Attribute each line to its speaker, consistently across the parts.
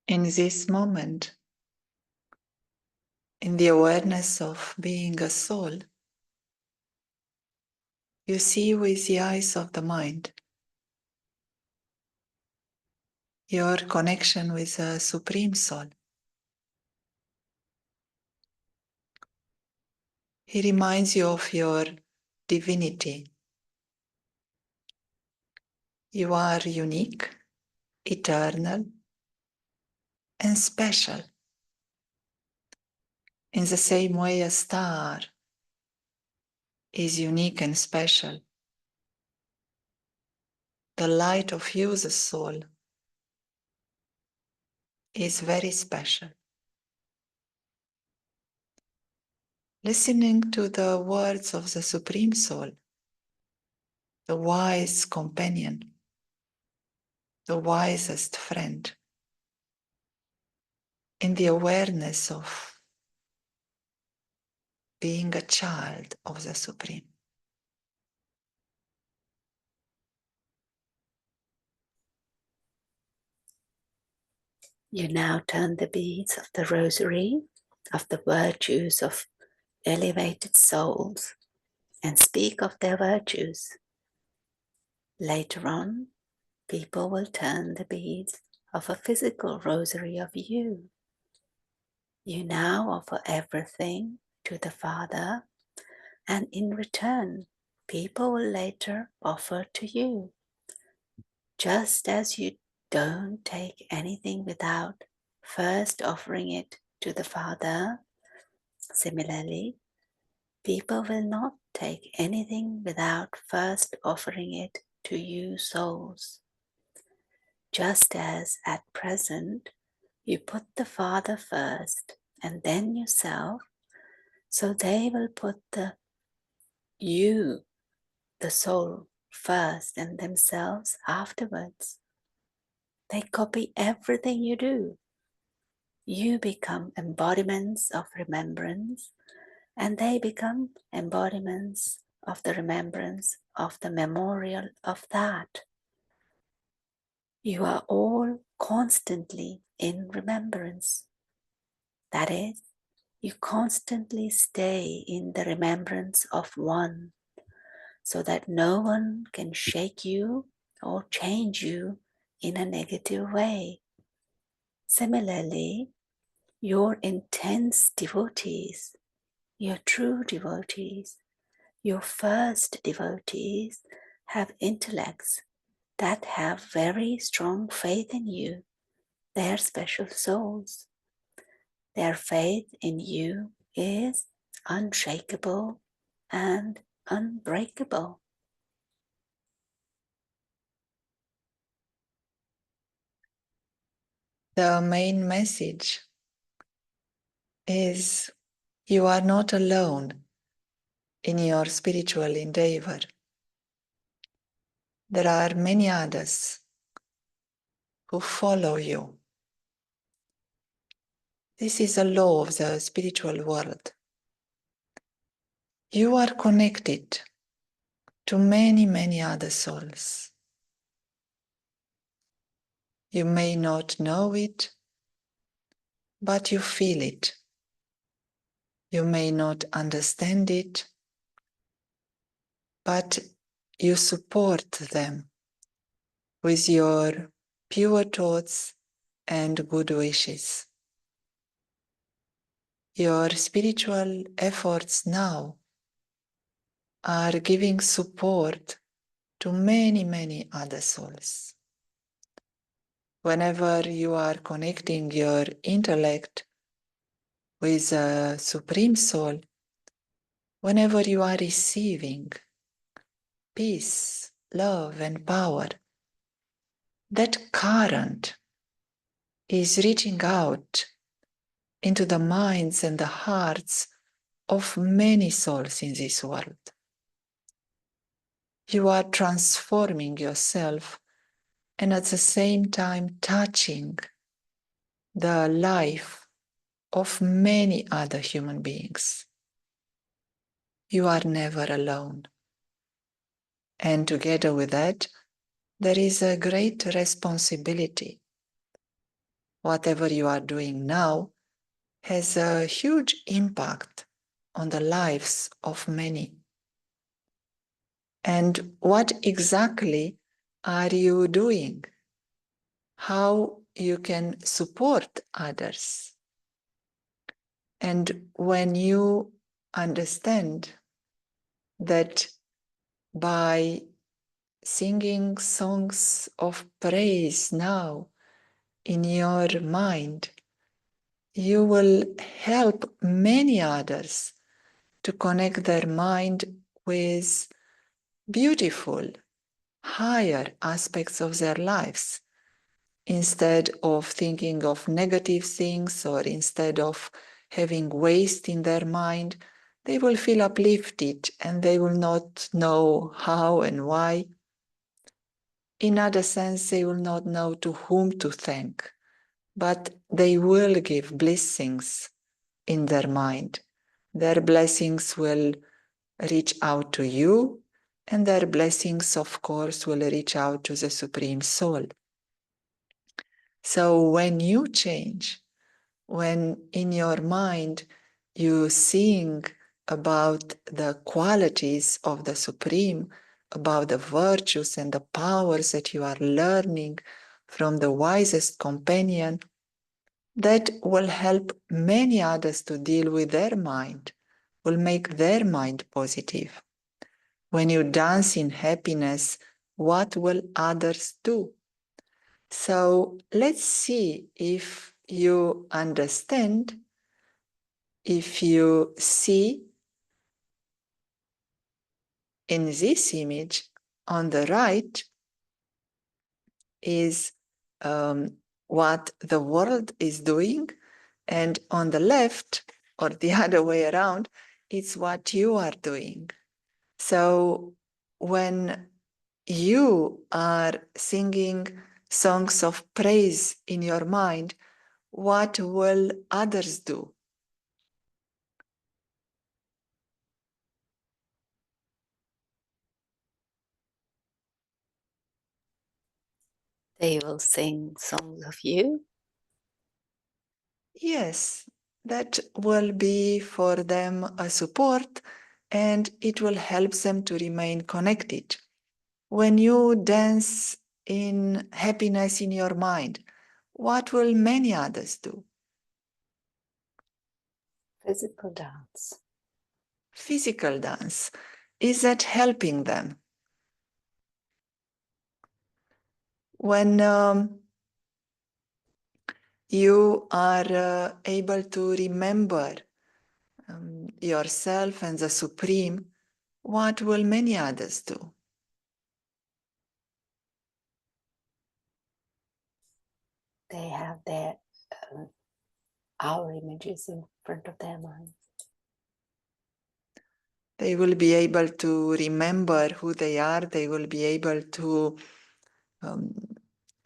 Speaker 1: In this moment, in the awareness of being a soul, you see with the eyes of the mind your connection with the Supreme Soul. He reminds you of your divinity. You are unique, eternal, and special. In the same way a star is unique and special, the light of you, the soul, is very special. Listening to the words of the Supreme Soul, the wise companion, the wisest friend, in the awareness of being a child of the Supreme.
Speaker 2: You now turn the beads of the rosary of the virtues of elevated souls and speak of their virtues. Later on, people will turn the beads of a physical rosary of you. You now offer everything to the Father, and in return, people will later offer to you. Just as you don't take anything without first offering it to the Father, similarly, people will not take anything without first offering it to you souls. Just as at present you put the Father first and then yourself, so they will put the soul first and themselves afterwards. They copy everything you do. You become embodiments of remembrance, and they become embodiments of the remembrance of the memorial of that. You are all constantly in remembrance. That is, you constantly stay in the remembrance of one, so that no one can shake you or change you in a negative way. Similarly, your intense devotees, your true devotees, your first devotees have intellects that have very strong faith in you. They are special souls. Their faith in you is unshakable and unbreakable.
Speaker 1: The main message is you are not alone in your spiritual endeavor. There are many others who follow you. This is a law of the spiritual world. You are connected to many, many other souls. You may not know it, but you feel it. You may not understand it, but you support them with your pure thoughts and good wishes. Your spiritual efforts now are giving support to many, many other souls. Whenever you are connecting your intellect with the Supreme Soul, whenever you are receiving peace, love, and power, that current is reaching out into the minds and the hearts of many souls in this world. You are transforming yourself and at the same time touching the life of many other human beings. You are never alone. And together with that, there is a great responsibility. whatever you are doing now has a huge impact on the lives of many. And what exactly are you doing? How you can support others? And when you understand that by singing songs of praise now in your mind, you will help many others to connect their mind with beautiful, higher aspects of their lives. Instead of thinking of negative things or instead of having waste in their mind, they will feel uplifted and they will not know how and why. In other sense, they will not know to whom to thank, but they will give blessings in their mind. Their blessings will reach out to you, and their blessings, of course, will reach out to the Supreme Soul. So when you change, when in your mind you think about the qualities of the Supreme, about the virtues and the powers that you are learning from the wisest companion, that will help many others to deal with their mind, will make their mind positive. When you dance in happiness, what will others do? So let's see if you understand, if you see in this image on the right is what the world is doing, and on the left, or the other way around, it's what you are doing. So when you are singing songs of praise in your mind, what will others do?
Speaker 2: They will sing songs of you.
Speaker 1: Yes, that will be for them a support and it will help them to remain connected. When you dance in happiness in your mind, what will many others do?
Speaker 2: Physical dance.
Speaker 1: Physical dance. Is that helping them? When you are able to remember yourself and the Supreme, what will many others do?
Speaker 2: They have their our images in front of their minds.
Speaker 1: They will be able to remember who they are. They will be able to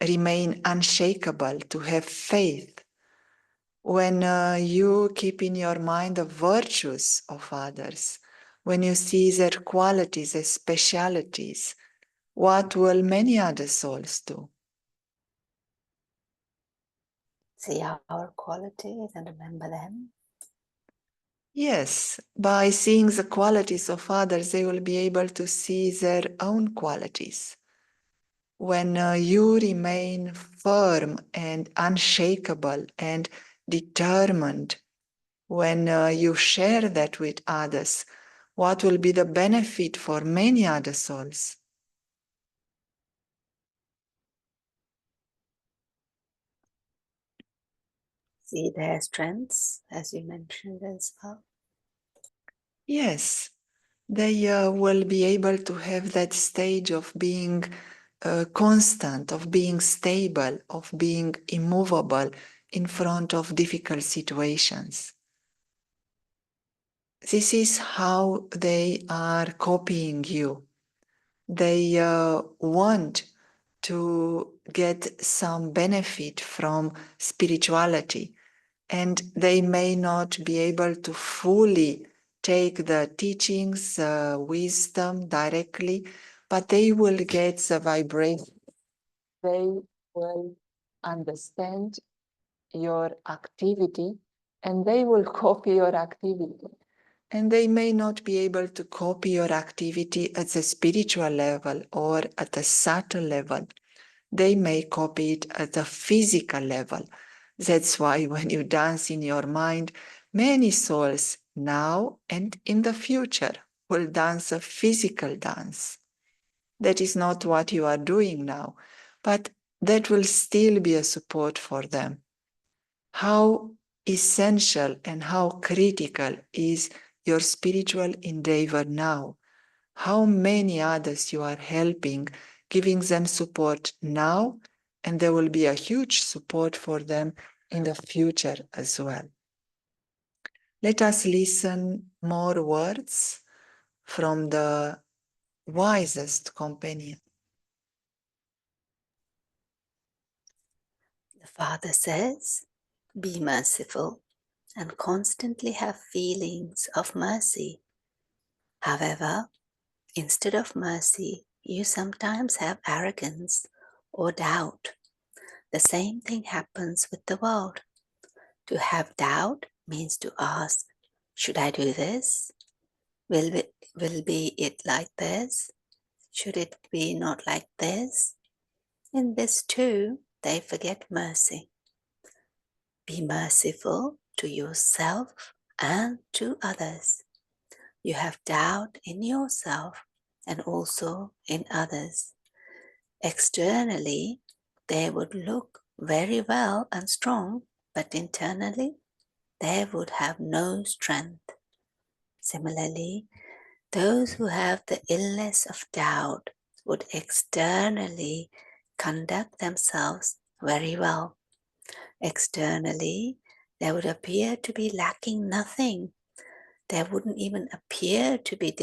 Speaker 1: remain unshakable, to have faith. When you keep in your mind the virtues of others, when you see their qualities, their specialities, what will many other souls do?
Speaker 2: See our qualities and remember them.
Speaker 1: Yes, by seeing the qualities of others, they will be able to see their own qualities. When you remain firm and unshakable and determined, when you share that with others, what will be the benefit for many other souls?
Speaker 2: See their strengths, as you mentioned as well.
Speaker 1: Yes, they will be able to have that stage of being constant, of being stable, of being immovable in front of difficult situations. This is how they are copying you. They want to get some benefit from spirituality, and they may not be able to fully take the teachings, wisdom directly, but they will get the vibration. They will understand your activity and they will copy your activity. And they may not be able to copy your activity at the spiritual level or at a subtle level. They may copy it at a physical level. That's why when you dance in your mind, many souls now and in the future will dance a physical dance. That is not what you are doing now, but that will still be a support for them. How essential and how critical is your spiritual endeavor now? How many others you are helping, giving them support now, and there will be a huge support for them in the future as well. Let us listen more words from the wisest companion.
Speaker 2: The Father says, be merciful and constantly have feelings of mercy. However, instead of mercy, you sometimes have arrogance or doubt. The same thing happens with the world. To have doubt means to ask, should I do this? Will be it like this? Should it be not like this? In this too, they forget mercy. Be merciful to yourself and to others. You have doubt in yourself and also in others. Externally, they would look very well and strong, but internally, they would have no strength. Similarly, those who have the illness of doubt would externally conduct themselves very well. Externally, they would appear to be lacking nothing. They wouldn't even appear to be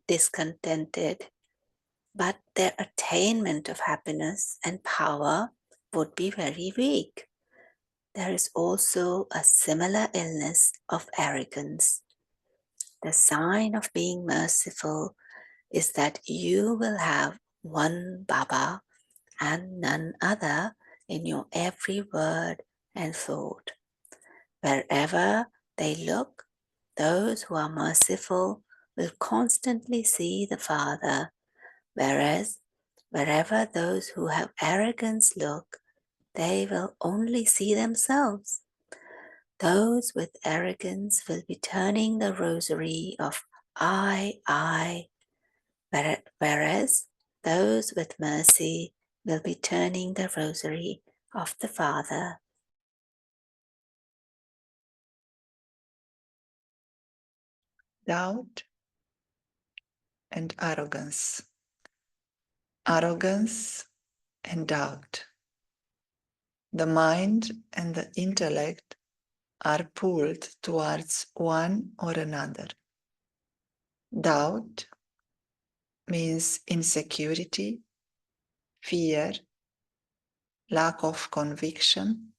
Speaker 2: discontented, but their attainment of happiness and power would be very weak. There is also a similar illness of arrogance. The sign of being merciful is that you will have one Baba and none other in your every word and thought. Wherever they look, those who are merciful will constantly see the Father, whereas wherever those who have arrogance look, they will only see themselves. Those with arrogance will be turning the rosary of I, whereas those with mercy will be turning the rosary of the Father.
Speaker 1: Doubt and arrogance. Arrogance and doubt. The mind and the intellect are pulled towards one or another. Doubt means insecurity, fear, lack of conviction,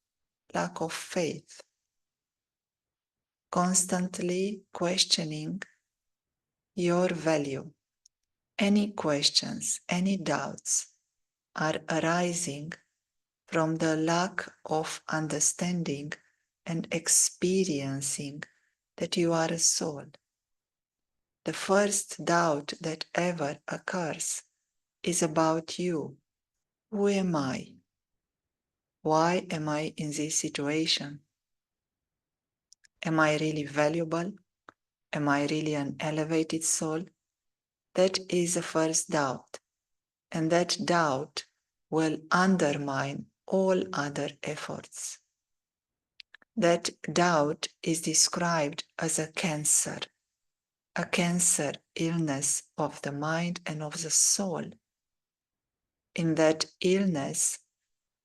Speaker 1: lack of faith. Constantly questioning your value. Any questions, any doubts are arising from the lack of understanding and experiencing that you are a soul. The first doubt that ever occurs is about you. Who am I? Why am I in this situation? Am I really valuable? Am I really an elevated soul? That is the first doubt. And that doubt will undermine all other efforts. That doubt is described as a cancer illness of the mind and of the soul. In that illness,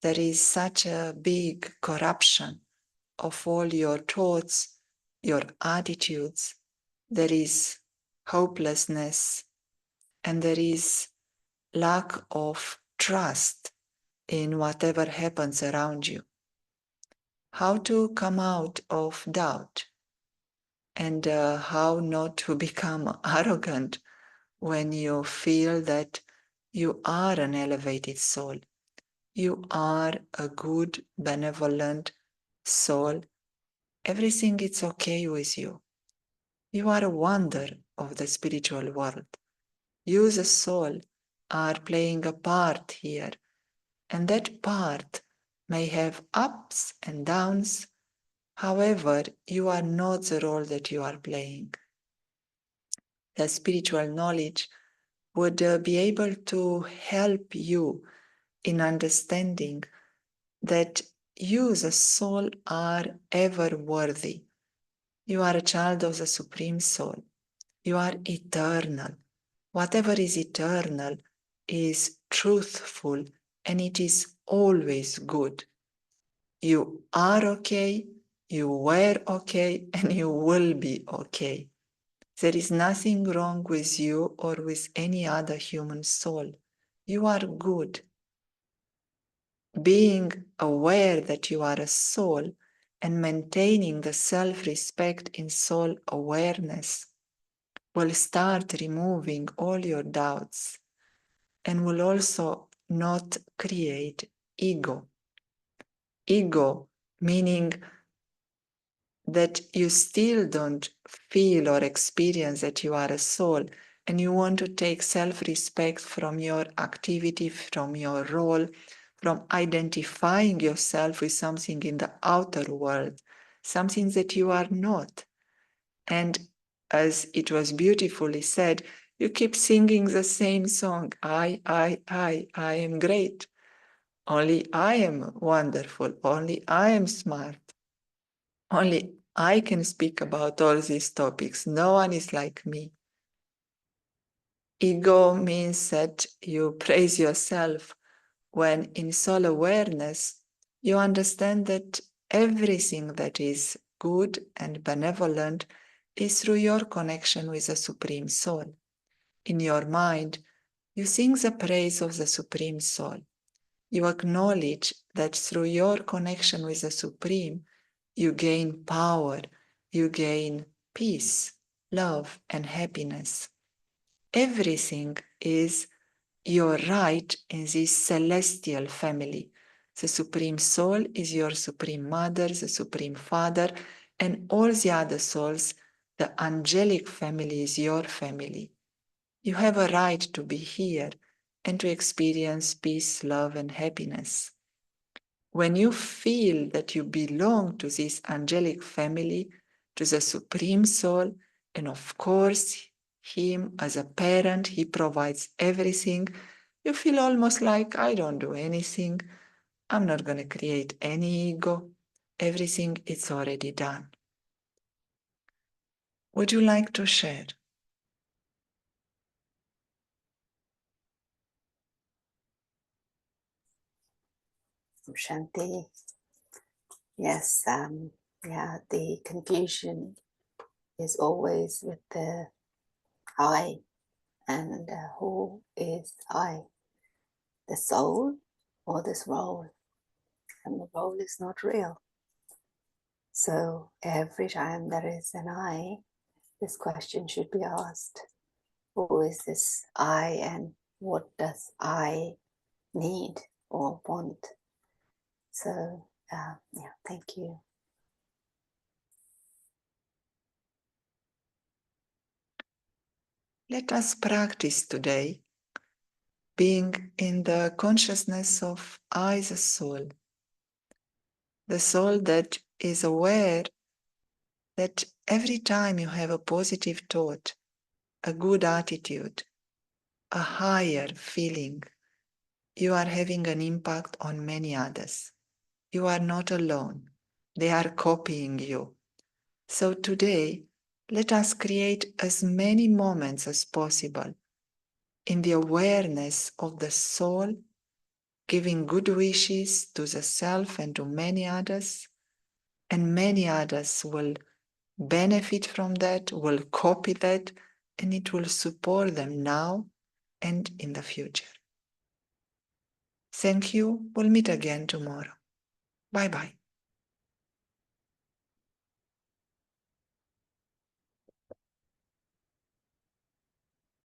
Speaker 1: there is such a big corruption of all your thoughts, your attitudes. There is hopelessness, and there is lack of trust in whatever happens around you. How to come out of doubt, and how not to become arrogant when you feel that you are an elevated soul. You are a good, benevolent, Soul, everything is okay with you. You are a wonder of the spiritual world. You, the soul, are playing a part here, and that part may have ups and downs. However, you are not the role that you are playing. The spiritual knowledge would be able to help you in understanding that you, the soul, are ever worthy. You are a child of the Supreme Soul. You are eternal. Whatever is eternal is truthful and it is always good. You are okay, you were okay, and you will be okay. There is nothing wrong with you or with any other human soul. You are good. Being aware that you are a soul and maintaining the self-respect in soul awareness will start removing all your doubts and will also not create ego. Ego meaning that you still don't feel or experience that you are a soul and you want to take self-respect from your activity, from your role, from identifying yourself with something in the outer world, something that you are not. And as it was beautifully said, you keep singing the same song, I am great. Only I am wonderful. Only I am smart. Only I can speak about all these topics. No one is like me. Ego means that you praise yourself when in soul awareness you understand that everything that is good and benevolent is through your connection with the Supreme Soul. In your mind, you sing the praise of the Supreme Soul. You acknowledge that through your connection with the Supreme, you gain power, you gain peace, love, and happiness. Everything is your right in this celestial family. The Supreme Soul is your Supreme Mother, the Supreme Father, and all the other souls. The angelic family is your family. You have a right to be here and to experience peace, love, and happiness. When you feel that you belong to this angelic family, to the Supreme Soul, and of course, Him as a parent, He provides everything, you feel almost like, I don't do anything. I'm not going to create any ego. Everything is already done. Would you like to share?
Speaker 2: Shanti. Yes, the confusion is always with the I, and who is I? The soul or this role? And the role is not real. So every time there is an I, this question should be asked. Who is this I and what does I need or want? So, thank you.
Speaker 1: Let us practice today being in the consciousness of I, the soul that is aware that every time you have a positive thought, a good attitude, a higher feeling, you are having an impact on many others. You are not alone. They are copying you. So today, let us create as many moments as possible in the awareness of the soul, giving good wishes to the self and to many others, and many others will benefit from that, will copy that, and it will support them now and in the future. Thank you. We'll meet again tomorrow. Bye-bye.